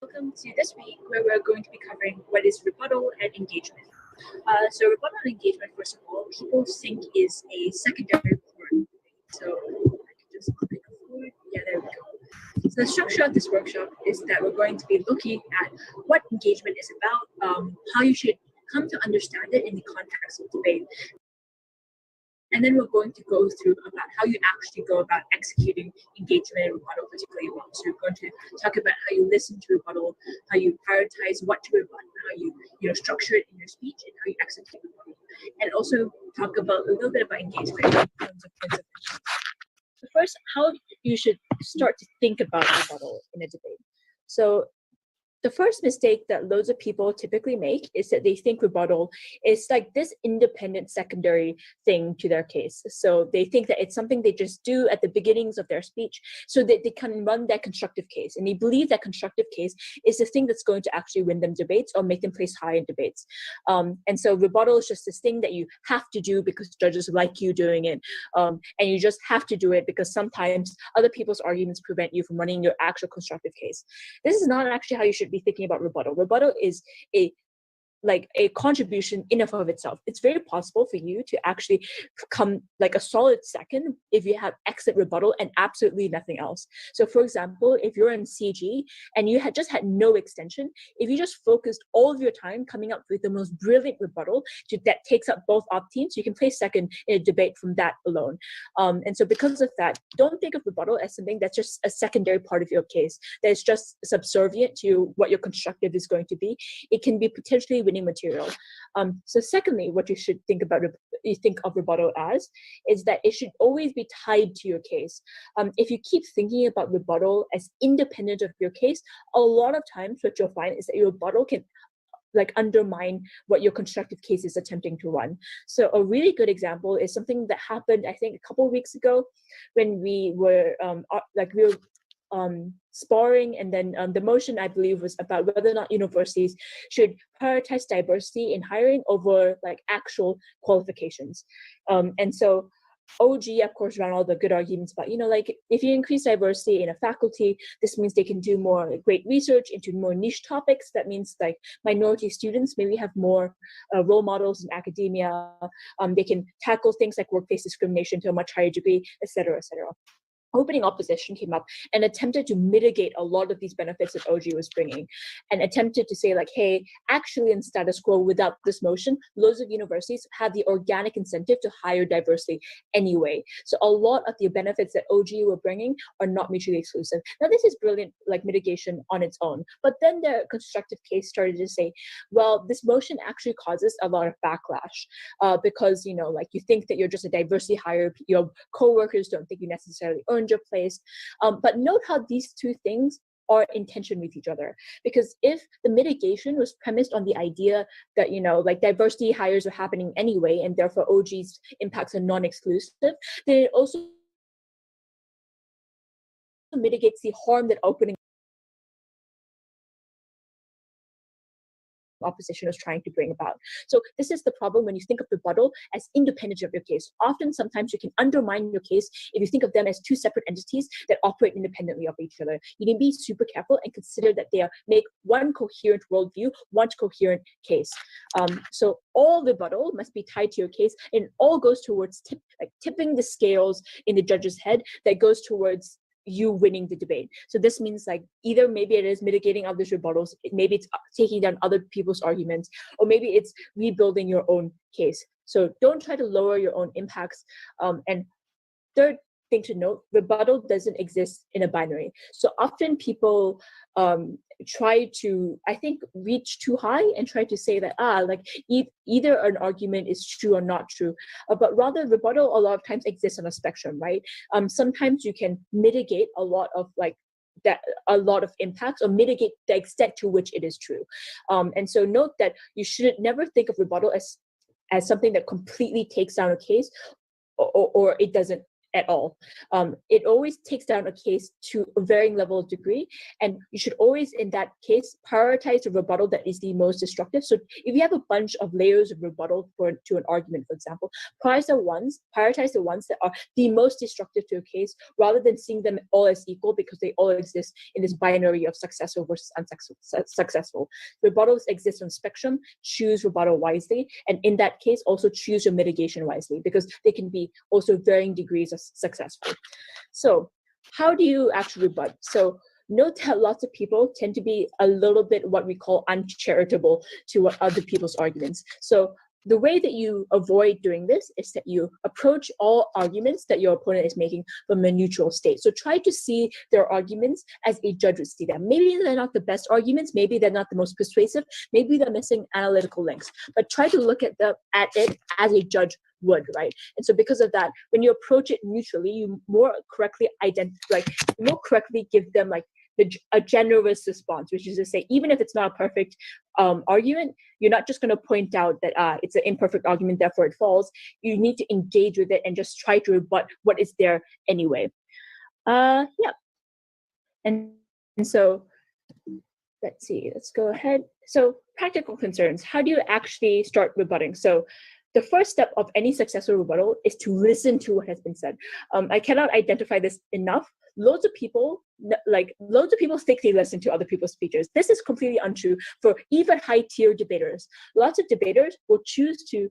welcome to this week where we're going to be covering what is rebuttal and engagement. So rebuttal and engagement, first of all, people think is a secondary part of the debate. So I can just click forward. Yeah, there we go. So the structure of this workshop is that we're going to be looking at what engagement is about, how you should come to understand it in the context of debate. And then we're going to go through about how you actually go about executing engagement and rebuttal particularly well. So we're going to talk about how you listen to rebuttal, how you prioritize what to rebut, how you structure it in your speech, and how you execute rebuttal. And also talk about a little bit about engagement in terms of principles. So first, how you should start to think about rebuttal in a debate. So the first mistake that loads of people typically make is that they think rebuttal is like this independent secondary thing to their case. So they think that it's something they just do at the beginnings of their speech so that they can run that constructive case. And they believe that constructive case is the thing that's going to actually win them debates or make them place high in debates. And so rebuttal is just this thing that you have to do because judges like you doing it. And you just have to do it because sometimes other people's arguments prevent you from running your actual constructive case. This is not actually how you should be thinking about rebuttal. Rebuttal is a contribution in and of itself. It's very possible for you to actually come like a solid second if you have excellent rebuttal and absolutely nothing else. So for example, if you're in CG and you had just had no extension, if you just focused all of your time coming up with the most brilliant rebuttal that takes up both op teams, you can place second in a debate from that alone. And so because of that, don't think of rebuttal as something that's just a secondary part of your case, that is just subservient to what your constructive is going to be. It can be potentially winning material. So secondly, what you should think about, you think of rebuttal as, is that it should always be tied to your case. If you keep thinking about rebuttal as independent of your case, a lot of times what you'll find is that your rebuttal can undermine what your constructive case is attempting to run. So a really good example is something that happened, I think, a couple of weeks ago when we were sparring, and then the motion, I believe, was about whether or not universities should prioritize diversity in hiring over actual qualifications. And so OG, of course, ran all the good arguments about, if you increase diversity in a faculty, this means they can do more great research into more niche topics. That means minority students maybe have more role models in academia. They can tackle things like workplace discrimination to a much higher degree, et cetera, et cetera. Opening opposition came up and attempted to mitigate a lot of these benefits that OG was bringing, and attempted to say hey, actually in status quo without this motion, loads of universities have the organic incentive to hire diversity anyway. So a lot of the benefits that OG were bringing are not mutually exclusive. Now this is brilliant mitigation on its own, but then the constructive case started to say, well, this motion actually causes a lot of backlash because you think that you're just a diversity hire, your co-workers don't think you necessarily earned your place. But note how these two things are in tension with each other. Because if the mitigation was premised on the idea that, diversity hires are happening anyway, and therefore OG's impacts are non-exclusive, then it also mitigates the harm that opening opposition is trying to bring about. So this is the problem when you think of rebuttal as independent of your case. Often, sometimes you can undermine your case if you think of them as two separate entities that operate independently of each other. You need to be super careful and consider that they make one coherent worldview, one coherent case. So all rebuttal must be tied to your case, and it all goes towards tipping the scales in the judge's head that goes towards you winning the debate. So this means either maybe it is mitigating others' rebuttals, maybe it's taking down other people's arguments, or maybe it's rebuilding your own case. So don't try to lower your own impacts. And third thing to note, rebuttal doesn't exist in a binary. So often people try to, I think, reach too high and try to say that either an argument is true or not true, but rather rebuttal a lot of times exists on a spectrum, right? Sometimes you can mitigate a lot of impacts or mitigate the extent to which it is true. And so note that you should never think of rebuttal as something that completely takes down a case or it doesn't at all. It always takes down a case to a varying level of degree, and you should always, in that case, prioritize the rebuttal that is the most destructive. So if you have a bunch of layers of rebuttal to an argument, for example, prioritize the ones that are the most destructive to a case, rather than seeing them all as equal because they all exist in this binary of successful versus unsuccessful. Rebuttals exist on spectrum. Choose rebuttal wisely, and in that case, also choose your mitigation wisely, because they can be also varying degrees of successful. So how do you actually rebut? So note that lots of people tend to be a little bit what we call uncharitable to what other people's arguments. So the way that you avoid doing this is that you approach all arguments that your opponent is making from a neutral state. So try to see their arguments as a judge would see them. Maybe they're not the best arguments, maybe they're not the most persuasive, maybe they're missing analytical links, but try to look at it as a judge would, right? And so because of that, when you approach it neutrally, you more correctly give them a generous response, which is to say, even if it's not a perfect argument, you're not just going to point out that it's an imperfect argument, therefore it falls. You need to engage with it and just try to rebut what is there anyway. And so let's see, let's go ahead. So practical concerns, how do you actually start rebutting? So the first step of any successful rebuttal is to listen to what has been said. I cannot identify this enough. Loads of people think they listen to other people's speeches. This is completely untrue for even high-tier debaters. Lots of debaters will choose to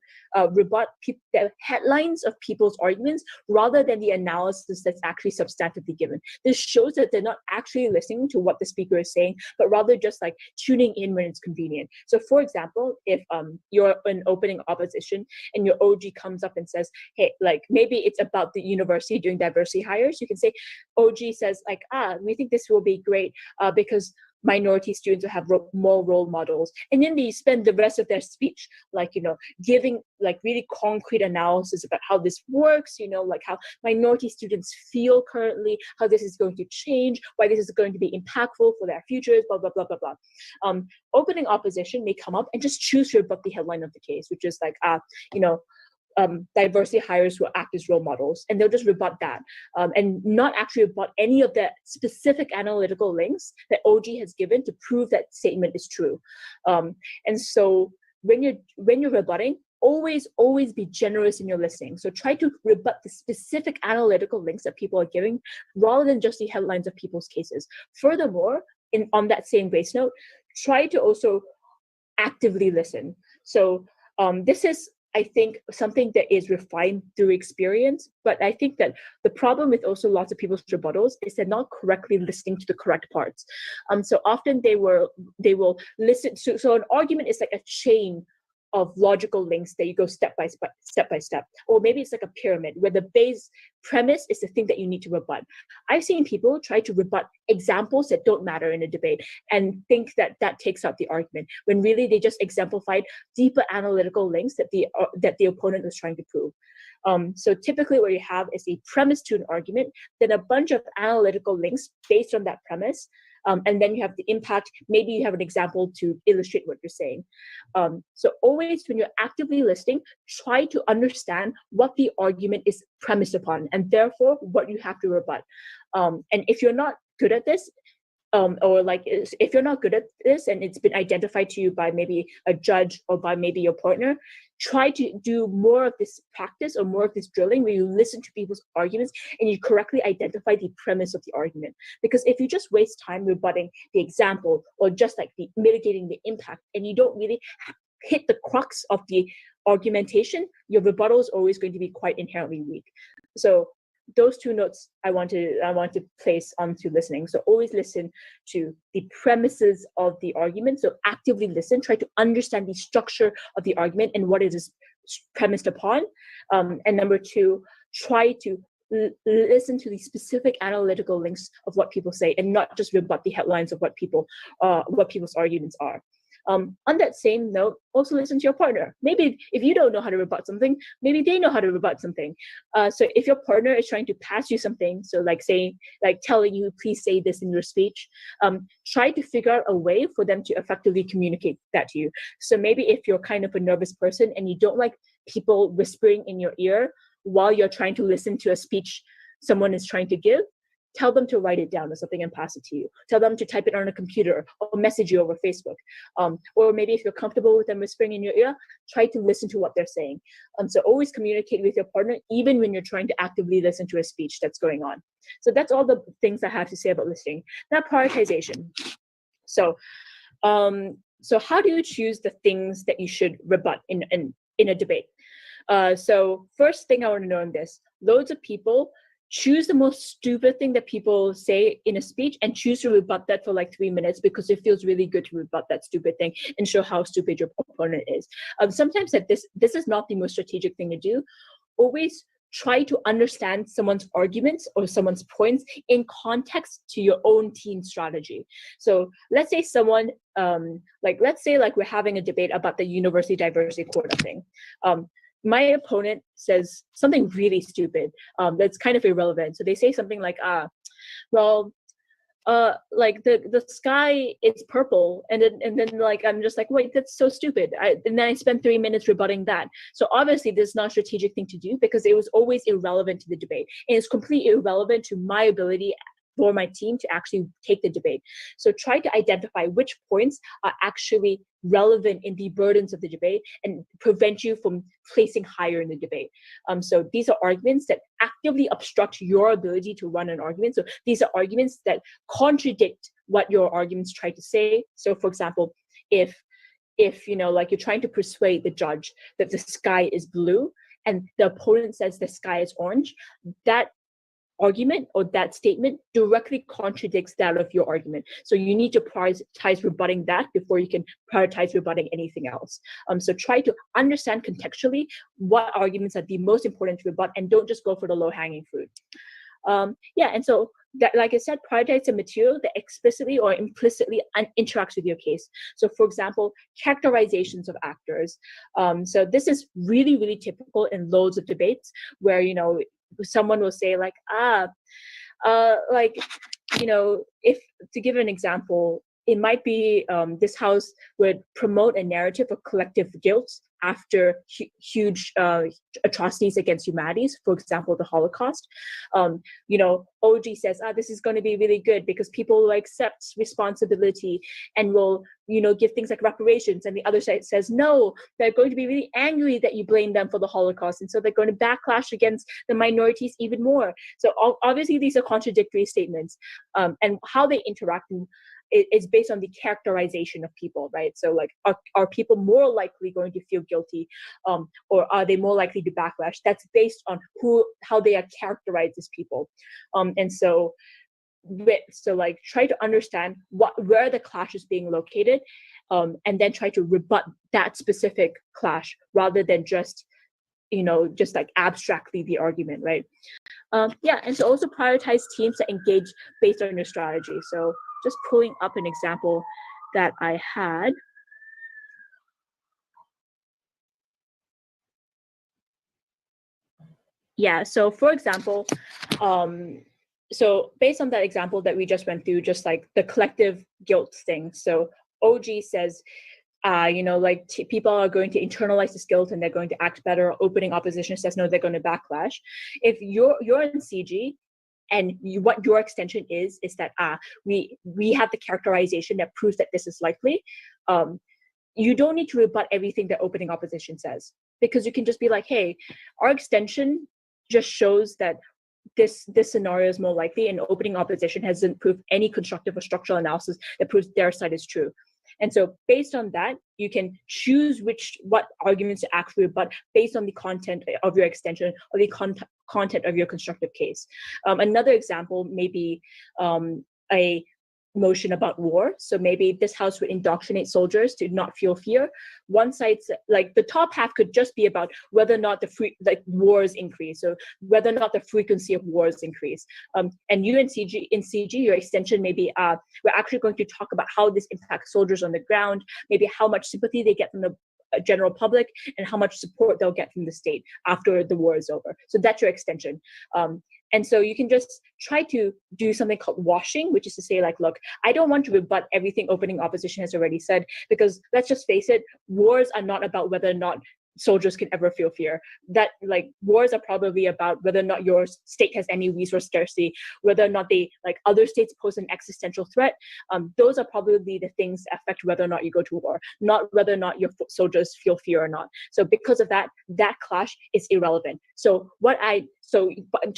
rebut the headlines of people's arguments rather than the analysis that's actually substantively given. This shows that they're not actually listening to what the speaker is saying, but rather just tuning in when it's convenient. So for example, if you're an opening opposition and your OG comes up and says, hey, maybe it's about the university doing diversity hires, you can say, OG says we think this will be great because minority students will have more role models. And then they spend the rest of their speech giving really concrete analysis about how this works, how minority students feel currently, how this is going to change, why this is going to be impactful for their futures, blah, blah, blah, blah, blah. Opening opposition may come up and just choose to rebut the headline of the case, which is diversity hires will act as role models, and they'll just rebut that and not actually rebut any of the specific analytical links that OG has given to prove that statement is true. And so when you're rebutting, always be generous in your listening. So try to rebut the specific analytical links that people are giving rather than just the headlines of people's cases. Furthermore, on that same base note, try to also actively listen. So this is, I think, something that is refined through experience, but I think that the problem with also lots of people's rebuttals is they're not correctly listening to the correct parts. So often they will listen. So an argument is like a chain of logical links that you go step by step, or maybe it's like a pyramid where the base premise is the thing that you need to rebut. I've seen people try to rebut examples that don't matter in a debate and think that takes out the argument, when really they just exemplified deeper analytical links that the opponent was trying to prove. So typically what you have is a premise to an argument, then a bunch of analytical links based on that premise, and then you have the impact. Maybe you have an example to illustrate what you're saying. So always when you're actively listening, try to understand what the argument is premised upon, and therefore what you have to rebut. And if you're not good at this, if you're not good at this and it's been identified to you by maybe a judge or by maybe your partner, try to do more of this practice or more of this drilling where you listen to people's arguments and you correctly identify the premise of the argument. Because if you just waste time rebutting the example or just the mitigating the impact and you don't really hit the crux of the argumentation, your rebuttal is always going to be quite inherently weak. So those two notes I want to place onto listening. So always listen to the premises of the argument. So actively listen, try to understand the structure of the argument and what it is premised upon. And number two, try to listen to the specific analytical links of what people say and not just rebut the headlines of what people's arguments are. On that same note, also listen to your partner. Maybe if you don't know how to rebut something, maybe they know how to rebut something. So if your partner is trying to pass you something, so telling you, please say this in your speech, try to figure out a way for them to effectively communicate that to you. So maybe if you're kind of a nervous person and you don't like people whispering in your ear while you're trying to listen to a speech someone is trying to give, tell them to write it down or something and pass it to you. Tell them to type it on a computer or message you over Facebook. Or maybe if you're comfortable with them whispering in your ear, try to listen to what they're saying. So always communicate with your partner, even when you're trying to actively listen to a speech that's going on. So that's all the things I have to say about listening. Now, prioritization. So how do you choose the things that you should rebut in a debate? So first thing I want to know in this, loads of people choose the most stupid thing that people say in a speech and choose to rebut that for like 3 minutes because it feels really good to rebut that stupid thing and show how stupid your opponent is. Sometimes that this is not the most strategic thing to do. Let's try to understand someone's arguments or someone's points in context to your own team strategy. So let's say someone, let's say we're having a debate about the university diversity quota thing. My opponent says something really stupid that's kind of irrelevant. So they say something like, the sky is purple, and then I'm just like, wait, that's so stupid. And then I spent 3 minutes rebutting that. So obviously this is not a strategic thing to do because it was always irrelevant to the debate, and it's completely irrelevant to my ability for my team to actually take the debate. So try to identify which points are actually relevant in the burdens of the debate and prevent you from placing higher in the debate. So these are arguments that actively obstruct your ability to run an argument. So these are arguments that contradict what your arguments try to say. So for example, if you're trying to persuade the judge that the sky is blue and the opponent says the sky is orange, that argument or that statement directly contradicts that of your argument. So you need to prioritize rebutting that before you can prioritize rebutting anything else. So try to understand contextually what arguments are the most important to rebut and don't just go for the low-hanging fruit. And so that, like I said, prioritize the material that explicitly or implicitly interacts with your case. So for example, characterizations of actors. So this is really, really typical in loads of debates where, someone will say if to give an example, it might be this house would promote a narrative of collective guilt after huge atrocities against humanities, for example, the Holocaust. OG says, this is going to be really good because people will accept responsibility and will, give things like reparations. And the other side says, no, they're going to be really angry that you blame them for the Holocaust. And so they're going to backlash against the minorities even more. So obviously these are contradictory statements, and how they interact is based on the characterization of people, right? So are people more likely going to feel guilty, or are they more likely to backlash? That's based on how they are characterized as people. And so try to understand where the clash is being located, and then try to rebut that specific clash rather than just abstractly the argument, right? And so also prioritize teams that engage based on your strategy. So just pulling up an example that I had. Yeah, so for example, so based on that example that we just went through, just like the collective guilt thing. So OG says, people are going to internalize this guilt and they're going to act better. Opening opposition says, no, they're going to backlash. If you're in CG and what your extension is that we have the characterization that proves that this is likely, you don't need to rebut everything that opening opposition says, because you can just be like, hey, our extension just shows that this scenario is more likely, and opening opposition hasn't proved any constructive or structural analysis that proves their side is true. And so based on that, you can choose what arguments to actually rebut based on the content of your extension or the content of your constructive case. Another example may be a motion about war. So maybe this house would indoctrinate soldiers to not feel fear. One side's the top half could just be about whether or not wars increase, so whether or not the frequency of wars increase. And you in CG, your extension may be we're actually going to talk about how this impacts soldiers on the ground, maybe how much sympathy they get from the general public and how much support they'll get from the state after the war is over. So that's your extension. And so you can just try to do something called washing, which is to say, look, I don't want to rebut everything opening opposition has already said, because let's just face it, wars are not about whether or not soldiers can ever feel fear. That like wars are probably about whether or not your state has any resource scarcity, whether or not they like other states pose an existential threat. Those are probably the things that affect whether or not you go to war, not whether or not your soldiers feel fear or not. So because of that, that clash is irrelevant. So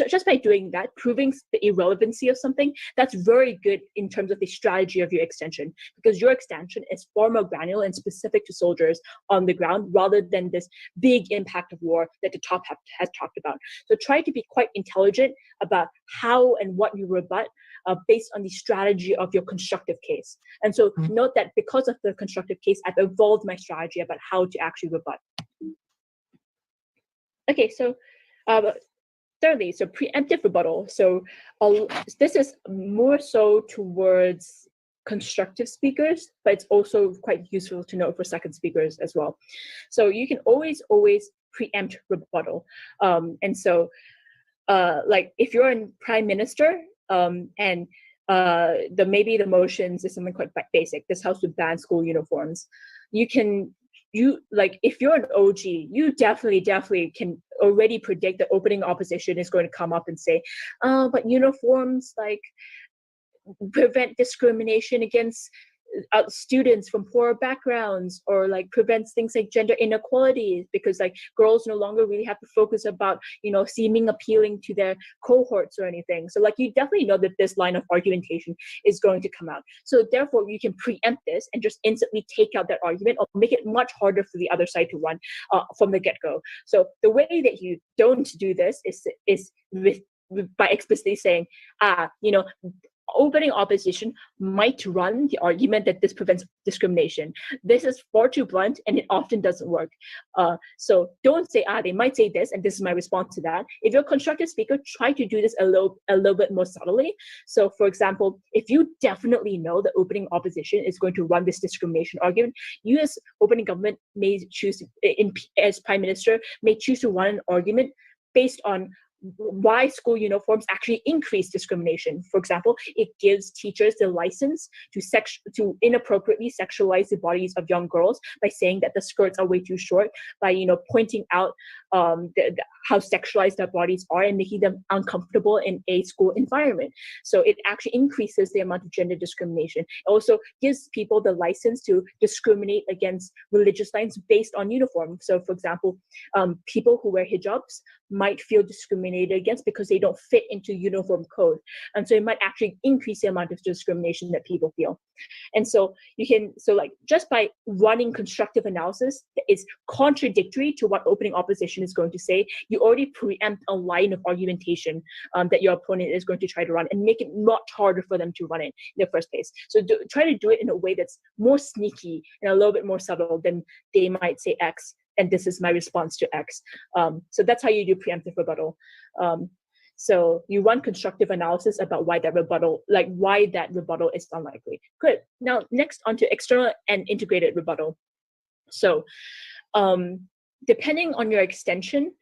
just by doing that, proving the irrelevancy of something, that's very good in terms of the strategy of your extension, because your extension is far more granular and specific to soldiers on the ground rather than this big impact of war that the top has talked about. So try to be quite intelligent about how and what you rebut based on the strategy of your constructive case. And so note that because of the constructive case, I've evolved my strategy about how to actually rebut. Okay, so thirdly, so preemptive rebuttal. So this is more so towards constructive speakers, but it's also quite useful to know for second speakers as well. So you can always preempt rebuttal. And so like if you're a prime minister and maybe the motions is something quite basic, this house would ban school uniforms, if you're an OG, you definitely can already predict the opening opposition is going to come up and say, but uniforms like prevent discrimination against students from poor backgrounds, or like prevents things like gender inequality, because like girls no longer really have to focus about seeming appealing to their cohorts or anything. So like you definitely know that this line of argumentation is going to come out, so therefore you can preempt this and just instantly take out that argument or make it much harder for the other side to run from the get-go. So the way that you don't do this is by explicitly saying opening opposition might run the argument that this prevents discrimination. This is far too blunt and it often doesn't work. So don't say, they might say this and this is my response to that. If you're a constructive speaker, try to do this a little bit more subtly. So for example, if you definitely know that opening opposition is going to run this discrimination argument, you as opening government may choose, as prime minister, may choose to run an argument based on why school uniforms actually increase discrimination. For example, it gives teachers the license to inappropriately sexualize the bodies of young girls by saying that the skirts are way too short, by pointing out how sexualized their bodies are and making them uncomfortable in a school environment. So it actually increases the amount of gender discrimination. It also gives people the license to discriminate against religious lines based on uniform. So for example, people who wear hijabs might feel discriminated against because they don't fit into uniform code. And so it might actually increase the amount of discrimination that people feel. And so just by running constructive analysis that is contradictory to what opening opposition is going to say, you already preempt a line of argumentation that your opponent is going to try to run and make it much harder for them to run it in the first place. So try to do it in a way that's more sneaky and a little bit more subtle than they might say X, and this is my response to X. So that's how you do preemptive rebuttal. So you run constructive analysis about why that rebuttal is unlikely. Good. Now, next onto external and integrated rebuttal. So depending on your extension,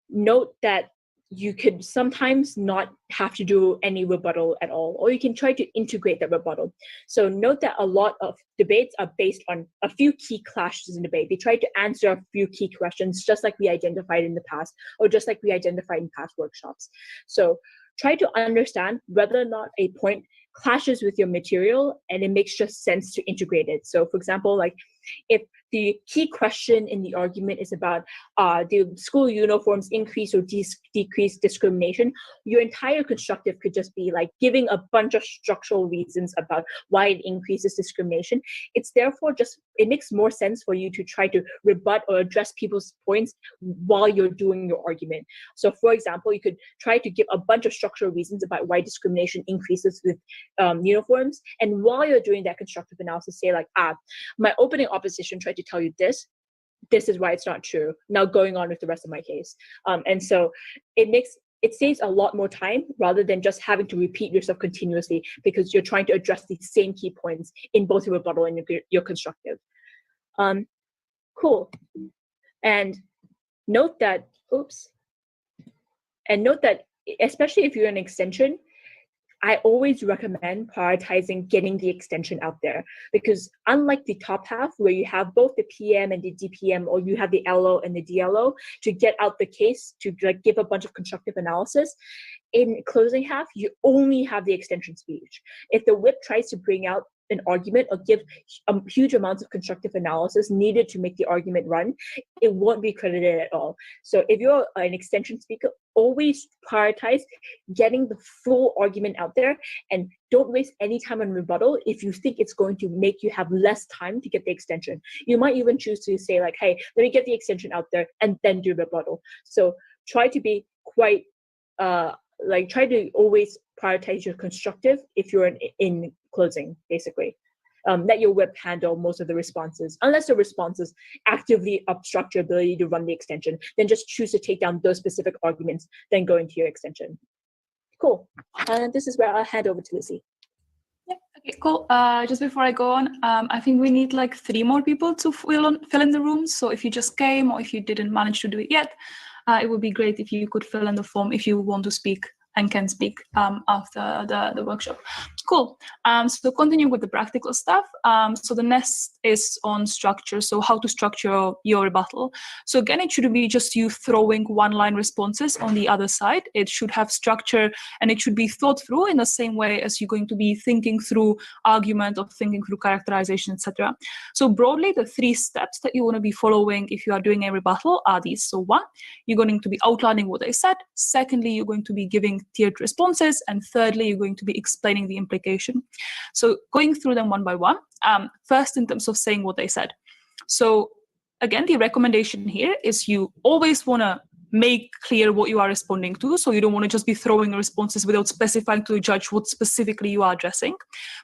note that you could sometimes not have to do any rebuttal at all, or you can try to integrate that rebuttal. So note that a lot of debates are based on a few key clashes in debate. They try to answer a few key questions, just like we identified in the past, or just like we identified in past workshops. So try to understand whether or not a point clashes with your material and it makes just sense to integrate it. So for example, like if the key question in the argument is about do school uniforms increase or decrease discrimination, your entire constructive could just be like giving a bunch of structural reasons about why it increases discrimination. It's therefore it makes more sense for you to try to rebut or address people's points while you're doing your argument. So for example, you could try to give a bunch of structural reasons about why discrimination increases with uniforms. And while you're doing that constructive analysis, say like, my opening opposition tried to tell you this is why it's not true. Now going on with the rest of my case. And so it saves a lot more time rather than just having to repeat yourself continuously, because you're trying to address the same key points in both your rebuttal and your constructive. Cool. And note that, especially if you're an extension, I always recommend prioritizing getting the extension out there, because unlike the top half where you have both the PM and the DPM, or you have the LO and the DLO to get out the case, to like give a bunch of constructive analysis, in closing half, you only have the extension speech. If the whip tries to bring out an argument or give huge amounts of constructive analysis needed to make the argument run, it won't be credited at all. So if you're an extension speaker, always prioritize getting the full argument out there, and don't waste any time on rebuttal if you think it's going to make you have less time to get the extension. You might even choose to say like, hey, let me get the extension out there and then do rebuttal. So try to be quite try to always prioritize your constructive if you're in closing, basically. Let your whip handle most of the responses. Unless the responses actively obstruct your ability to run the extension, then just choose to take down those specific arguments, then go into your extension. Cool. And this is where I'll hand over to Lucy. Yeah, okay, cool. Just before I go on, I think we need like 3 more people to fill in the room. So if you just came or if you didn't manage to do it yet, it would be great if you could fill in the form if you want to speak and can speak after the workshop. Cool. So continuing with the practical stuff. So the next is on structure. So how to structure your rebuttal. So again, it shouldn't be just you throwing one-line responses on the other side. It should have structure, and it should be thought through in the same way as you're going to be thinking through argument or thinking through characterization, etc. So broadly, the 3 steps that you want to be following if you are doing a rebuttal are these. So 1, you're going to be outlining what they said. Secondly, you're going to be giving tiered responses. And thirdly, you're going to be explaining the implication. So going through them one by one. First, in terms of saying what they said. So again, the recommendation here is you always want to make clear what you are responding to. So you don't want to just be throwing responses without specifying to the judge what specifically you are addressing.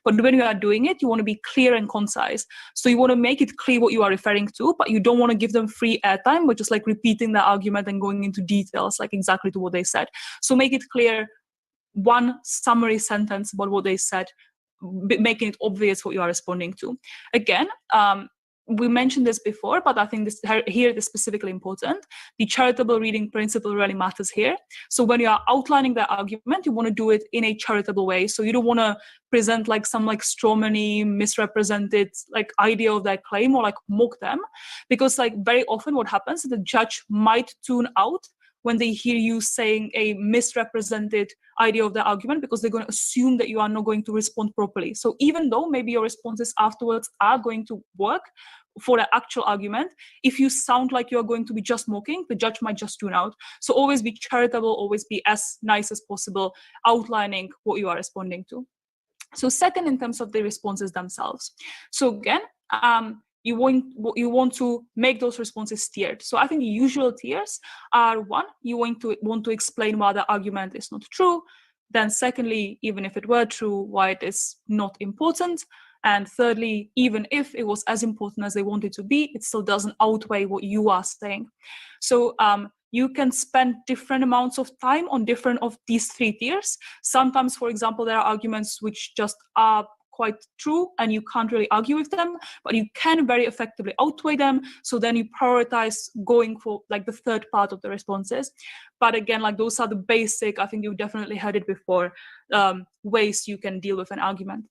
But when you are doing it, you want to be clear and concise. So you want to make it clear what you are referring to, but you don't want to give them free airtime, but just like repeating the argument and going into details, like exactly to what they said. So make it clear, one summary sentence about what they said, making it obvious what you are responding to. Again, we mentioned this before, but I think this here is specifically important. The charitable reading principle really matters here. So when you are outlining the argument, you want to do it in a charitable way. So you don't want to present like some like strawmanny, misrepresented like idea of their claim or like mock them, because like very often what happens is the judge might tune out when they hear you saying a misrepresented idea of the argument, because they're going to assume that you are not going to respond properly. So even though maybe your responses afterwards are going to work for the actual argument, if you sound like you're going to be just mocking, the judge might just tune out. So always be charitable, always be as nice as possible, outlining what you are responding to. So second, in terms of the responses themselves. So again, you want to make those responses tiered. So I think the usual tiers are: 1, you want to explain why the argument is not true. Then secondly, even if it were true, why it is not important. And thirdly, even if it was as important as they want it to be, it still doesn't outweigh what you are saying. So you can spend different amounts of time on different of these 3 tiers. Sometimes, for example, there are arguments which just are quite true and you can't really argue with them, but you can very effectively outweigh them. So then you prioritize going for like the third part of the responses. But again, like those are the basic, I think you've definitely heard it before, ways you can deal with an argument.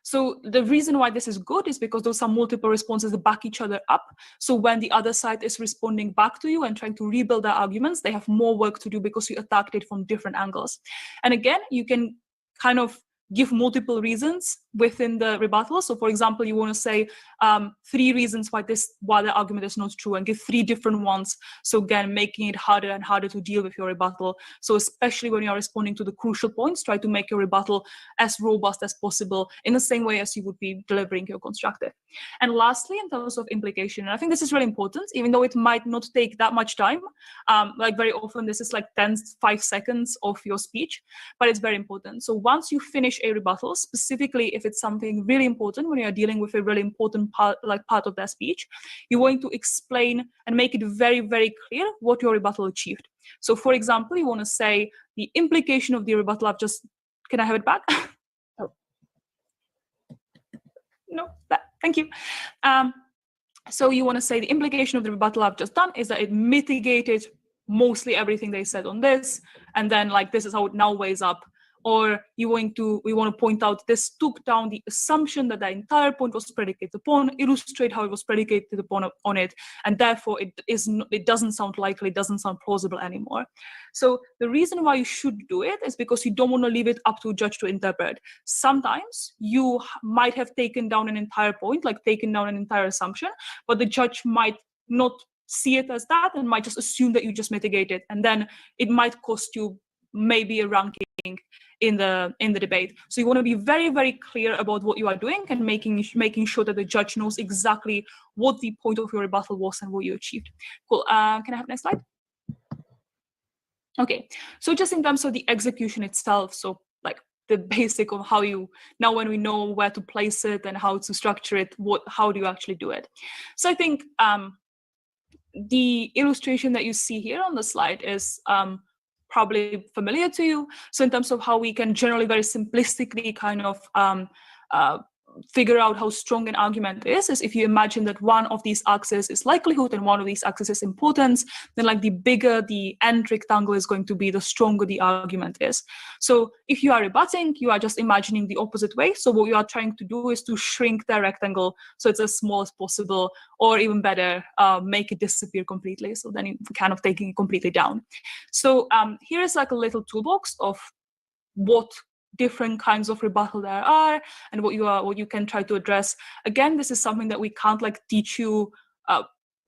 So the reason why this is good is because those are multiple responses that back each other up. So when the other side is responding back to you and trying to rebuild their arguments, they have more work to do because you attacked it from different angles. And again, you can kind of give multiple reasons within the rebuttal. So for example, you want to say 3 reasons why the argument is not true, and give 3 different ones. So again, making it harder and harder to deal with your rebuttal. So especially when you're responding to the crucial points, try to make your rebuttal as robust as possible in the same way as you would be delivering your constructive. And lastly, in terms of implication, and I think this is really important, even though it might not take that much time, like very often this is like 5 seconds of your speech, but it's very important. So once you finish a rebuttal, specifically if it's something really important, when you're dealing with a really important part of their speech, you're going to explain and make it very, very clear what your rebuttal achieved. So for example, you want to say the implication of the rebuttal I've just, can I have it back? Oh. No, thank you. So you want to say the implication of the rebuttal I've just done is that it mitigated mostly everything they said on this, and then like this is how it now weighs up or we want to point out this took down the assumption that the entire point was predicated upon, illustrate how it was predicated upon on it, and therefore it doesn't sound likely, it doesn't sound plausible anymore. So the reason why you should do it is because you don't want to leave it up to a judge to interpret. Sometimes you might have taken down an entire point, like taken down an entire assumption, but the judge might not see it as that and might just assume that you just mitigate it, and then it might cost you maybe a ranking in the debate. So you want to be very, very clear about what you are doing and making sure that the judge knows exactly what the point of your rebuttal was and what you achieved. Cool. Can I have next slide? Okay. So just in terms of the execution itself, so like the basic of how you, now when we know where to place it and how to structure it, how do you actually do it? So I think the illustration that you see here on the slide is probably familiar to you. So in terms of how we can generally very simplistically kind of figure out how strong an argument is if you imagine that one of these axes is likelihood and one of these axes is importance, then like the bigger the end rectangle is going to be, the stronger the argument is. So if you are rebutting, you are just imagining the opposite way. So what you are trying to do is to shrink the rectangle so it's as small as possible, or even better, make it disappear completely. So then you're kind of taking it completely down. So here is like a little toolbox of what different kinds of rebuttal there are and what you can try to address. Again, this is something that we can't like teach you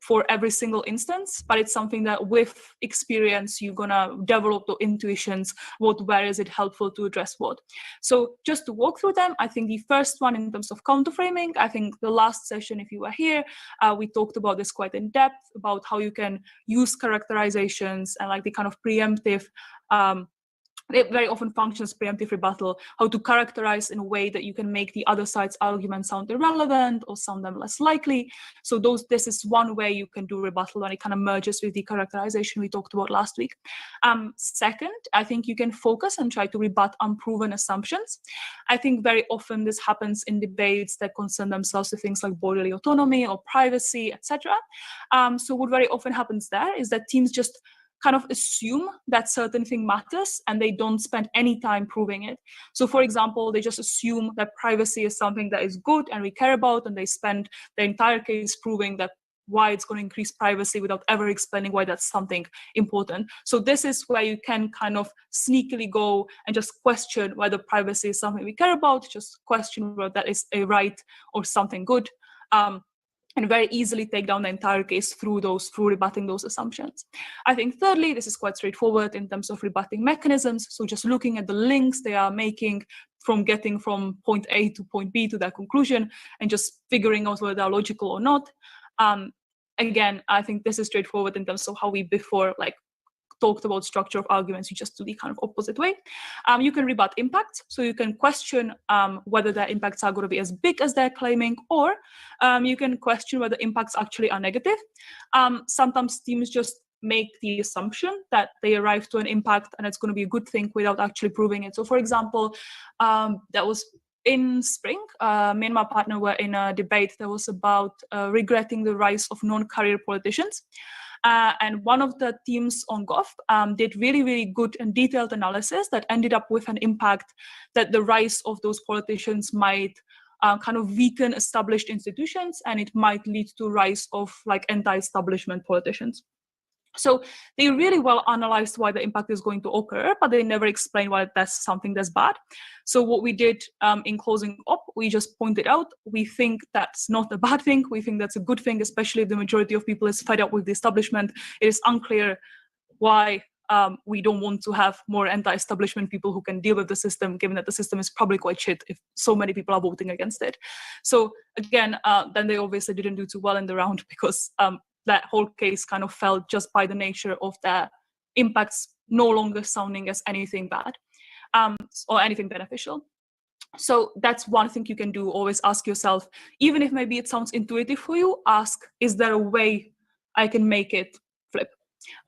for every single instance, but it's something that with experience you're gonna develop the intuitions, where is it helpful to address what. So just to walk through them, I think the first one in terms of counterframing, I think the last session, if you were here, we talked about this quite in depth, about how you can use characterizations and like the kind of preemptive it very often functions preemptive rebuttal, how to characterize in a way that you can make the other side's argument sound irrelevant or sound them less likely. So this is one way you can do rebuttal, and it kind of merges with the characterization we talked about last week. Second, I think you can focus and try to rebut unproven assumptions. I think very often this happens in debates that concern themselves with things like bodily autonomy or privacy, etc. So what very often happens there is that teams just kind of assume that certain thing matters and they don't spend any time proving it. So for example, they just assume that privacy is something that is good and we care about, and they spend the entire case proving that why it's going to increase privacy without ever explaining why that's something important. So this is where you can kind of sneakily go and just question whether privacy is something we care about, just question whether that is a right or something good. And very easily take down the entire case through rebutting those assumptions. I think thirdly, this is quite straightforward in terms of rebutting mechanisms. So just looking at the links they are making from getting from point A to point B to their conclusion and just figuring out whether they're logical or not. Again, I think this is straightforward in terms of how we before talked about structure of arguments. You just do the kind of opposite way. You can rebut impacts, so you can question whether their impacts are going to be as big as they're claiming, or you can question whether impacts actually are negative. Sometimes teams just make the assumption that they arrive to an impact and it's going to be a good thing without actually proving it. So for example, that was in spring, me and my partner were in a debate that was about regretting the rise of non-career politicians. And one of the teams on Gov did really, really good and detailed analysis that ended up with an impact that the rise of those politicians might kind of weaken established institutions, and it might lead to rise of anti-establishment politicians. So they really well analyzed why the impact is going to occur, but they never explained why that's something that's bad. So what we did in closing up, we just pointed out, we think that's not a bad thing. We think that's a good thing, especially if the majority of people is fed up with the establishment. It is unclear why we don't want to have more anti-establishment people who can deal with the system, given that the system is probably quite shit if so many people are voting against it. So again, then they obviously didn't do too well in the round because that whole case kind of fell just by the nature of the impacts no longer sounding as anything bad or anything beneficial. So that's one thing you can do. Always ask yourself, even if maybe it sounds intuitive for you, ask, is there a way I can make it flip?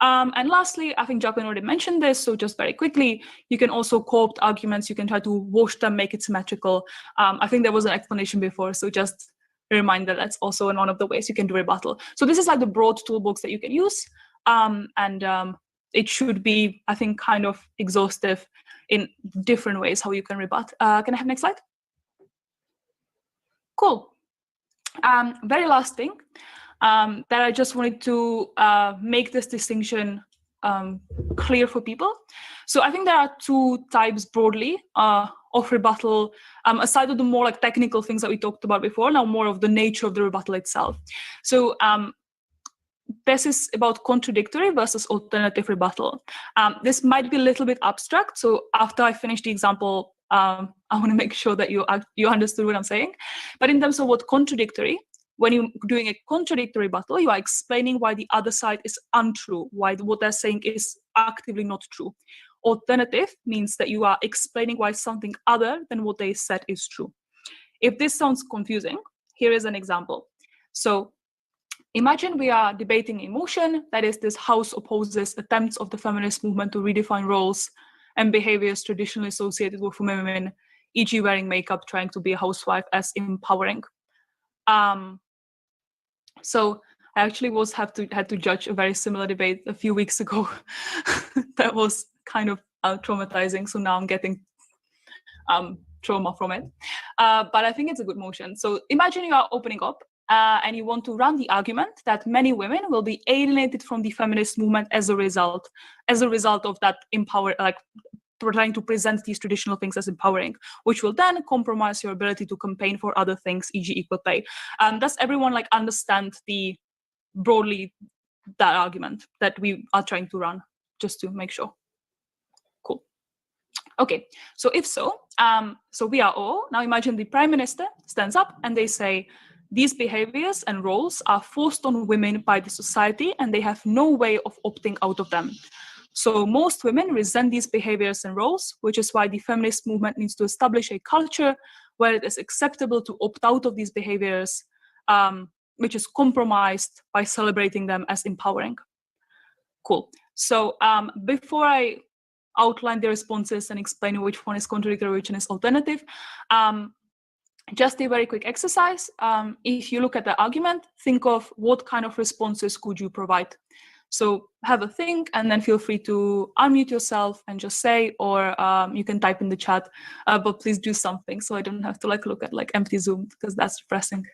And lastly, I think Jacqueline already mentioned this, so just very quickly, you can also co-opt arguments. You can try to wash them, make it symmetrical. I think there was an explanation before, so just a reminder that's also one of the ways you can do rebuttal. So this is the broad toolbox that you can use, and it should be, I think, kind of exhaustive. in different ways how you can rebut. Can I have next slide? Cool. Very last thing that I just wanted to make this distinction clear for people. So I think there are two types broadly of rebuttal, aside of the more like technical things that we talked about before, now more of the nature of the rebuttal itself. So this is about contradictory versus alternative rebuttal. This might be a little bit abstract, so after I finish the example, I want to make sure that you understood what I'm saying. But in terms of what contradictory, when you're doing a contradictory rebuttal, you are explaining why the other side is untrue, why what they're saying is actively not true. Alternative means that you are explaining why something other than what they said is true. If this sounds confusing, here is an example. So imagine we are debating a motion, that is, this House opposes attempts of the feminist movement to redefine roles and behaviors traditionally associated with women, e.g. wearing makeup, trying to be a housewife, as empowering. So I actually had to judge a very similar debate a few weeks ago. That was kind of traumatizing. So now I'm getting trauma from it. But I think it's a good motion. So imagine you are opening up and you want to run the argument that many women will be alienated from the feminist movement as a result of that trying to present these traditional things as empowering, which will then compromise your ability to campaign for other things, e.g. equal pay. Does everyone understand broadly that argument that we are trying to run, just to make sure? Cool. Okay, so if so, so we are all, now imagine the Prime Minister stands up and they say, these behaviors and roles are forced on women by the society and they have no way of opting out of them. So most women resent these behaviors and roles, which is why the feminist movement needs to establish a culture where it is acceptable to opt out of these behaviors, which is compromised by celebrating them as empowering. Cool. So before I outline the responses and explain which one is contradictory, which one is alternative, just a very quick exercise. If you look at the argument, think of what kind of responses could you provide. So have a think and then feel free to unmute yourself and just say, or you can type in the chat, but please do something so I don't have to look at empty Zoom, because that's depressing.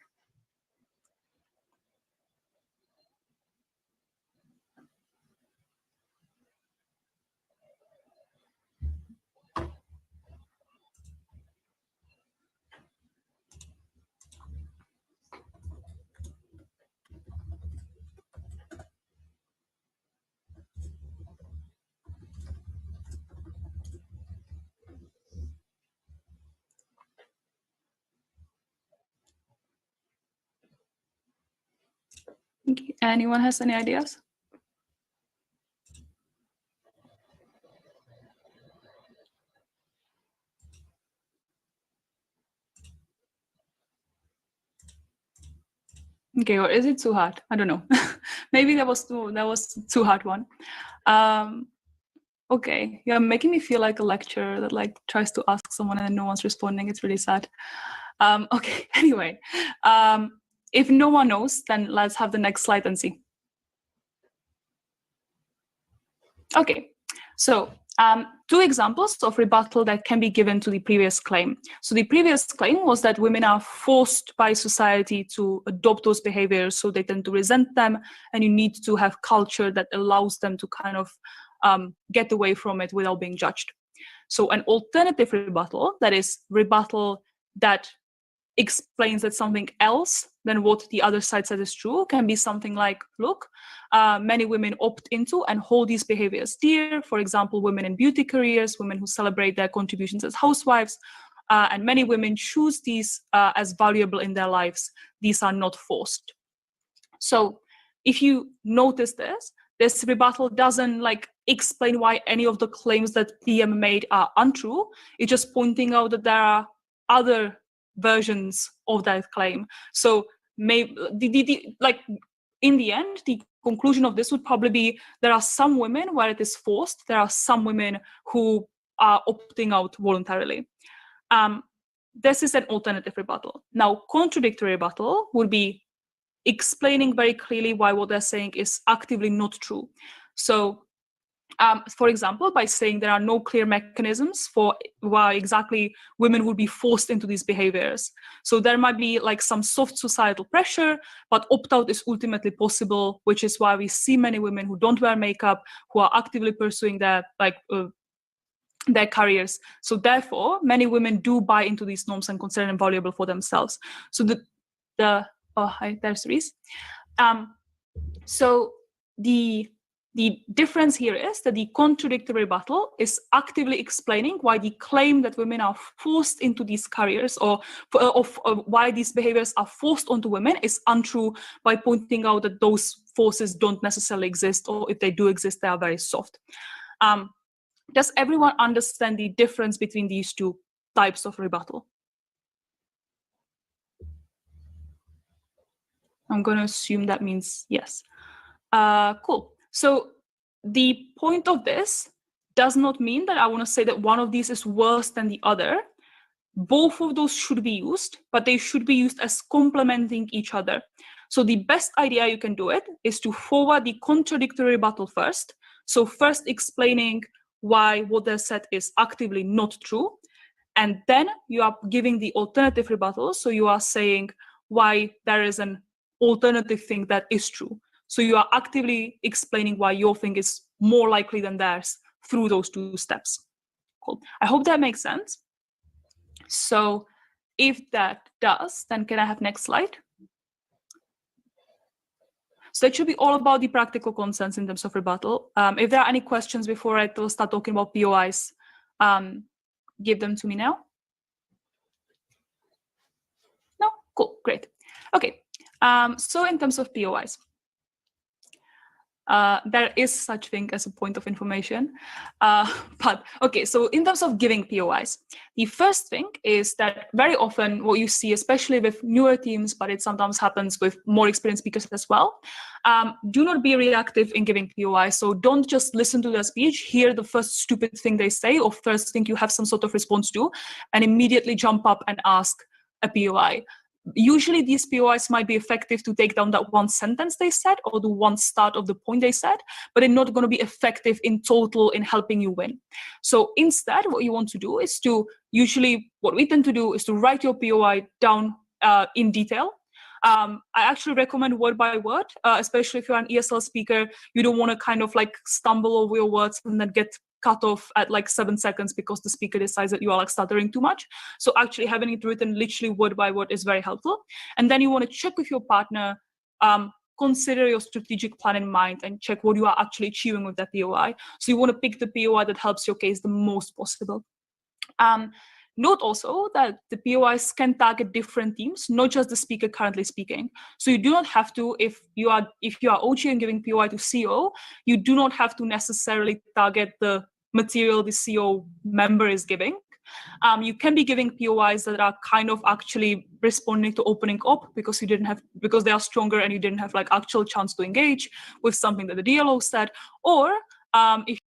Okay. Anyone has any ideas? Okay, or is it too hard? I don't know. Maybe that was too hard one. Okay, you're making me feel like a lecturer that tries to ask someone and no one's responding. It's really sad. Okay, anyway, if no one knows, then let's have the next slide and see. Okay, so two examples of rebuttal that can be given to the previous claim. So the previous claim was that women are forced by society to adopt those behaviors, so they tend to resent them, and you need to have culture that allows them to kind of get away from it without being judged. So an alternative rebuttal, that is rebuttal that explains that something else than what the other side says is true, can be something like, look, many women opt into and hold these behaviors dear. For example, women in beauty careers, women who celebrate their contributions as housewives, and many women choose these as valuable in their lives. These are not forced. So if you notice this rebuttal doesn't explain why any of the claims that PM made are untrue. It's just pointing out that there are other versions of that claim. So maybe in the end, the conclusion of this would probably be there are some women where it is forced. There are some women who are opting out voluntarily. This is an alternative rebuttal. Now, contradictory rebuttal would be explaining very clearly why what they're saying is actively not true. So For example, by saying there are no clear mechanisms for why exactly women would be forced into these behaviors. So there might be like some soft societal pressure, but opt-out is ultimately possible, which is why we see many women who don't wear makeup, who are actively pursuing their careers. So therefore, many women do buy into these norms and consider them valuable for themselves. So hi, there's Reese. So the difference here is that the contradictory rebuttal is actively explaining why the claim that women are forced into these careers or why these behaviors are forced onto women is untrue, by pointing out that those forces don't necessarily exist, or if they do exist, they are very soft. Does everyone understand the difference between these two types of rebuttal? I'm going to assume that means yes. Cool. So the point of this does not mean that I want to say that one of these is worse than the other. Both of those should be used, but they should be used as complementing each other. So the best idea you can do it is to forward the contradictory rebuttal first. So first explaining why what they said is actively not true. And then you are giving the alternative rebuttal. So you are saying why there is an alternative thing that is true. So you are actively explaining why your thing is more likely than theirs through those two steps. Cool. I hope that makes sense. So if that does, then can I have next slide? So that should be all about the practical concerns in terms of rebuttal. If there are any questions before I start talking about POIs, give them to me now. No? Cool, great. Okay, so in terms of POIs, there is such thing as a point of information. But okay, so in terms of giving POIs, the first thing is that very often what you see, especially with newer teams, but it sometimes happens with more experienced speakers as well, do not be reactive in giving POIs. So don't just listen to their speech, hear the first stupid thing they say, or first thing you have some sort of response to, and immediately jump up and ask a POI. Usually these POIs might be effective to take down that one sentence they said or the one start of the point they said, but they're not going to be effective in total in helping you win. So instead, what you want to do is to, usually what we tend to do is to write your POI down in detail. I actually recommend word by word, especially if you're an ESL speaker. You don't want to kind of like stumble over your words and then get cut off at like 7 seconds because the speaker decides that you are like stuttering too much. So actually having it written literally word by word is very helpful. And then you want to check with your partner, consider your strategic plan in mind and check what you are actually achieving with that POI. So you want to pick the POI that helps your case the most possible. Note also that the POIs can target different teams, not just the speaker currently speaking. So you do not have to, if you are OG and giving POI to CO, you do not have to necessarily target the material the CO member is giving. You can be giving POIs that are kind of actually responding to opening up because they are stronger and you didn't have like actual chance to engage with something that the DLO said, or if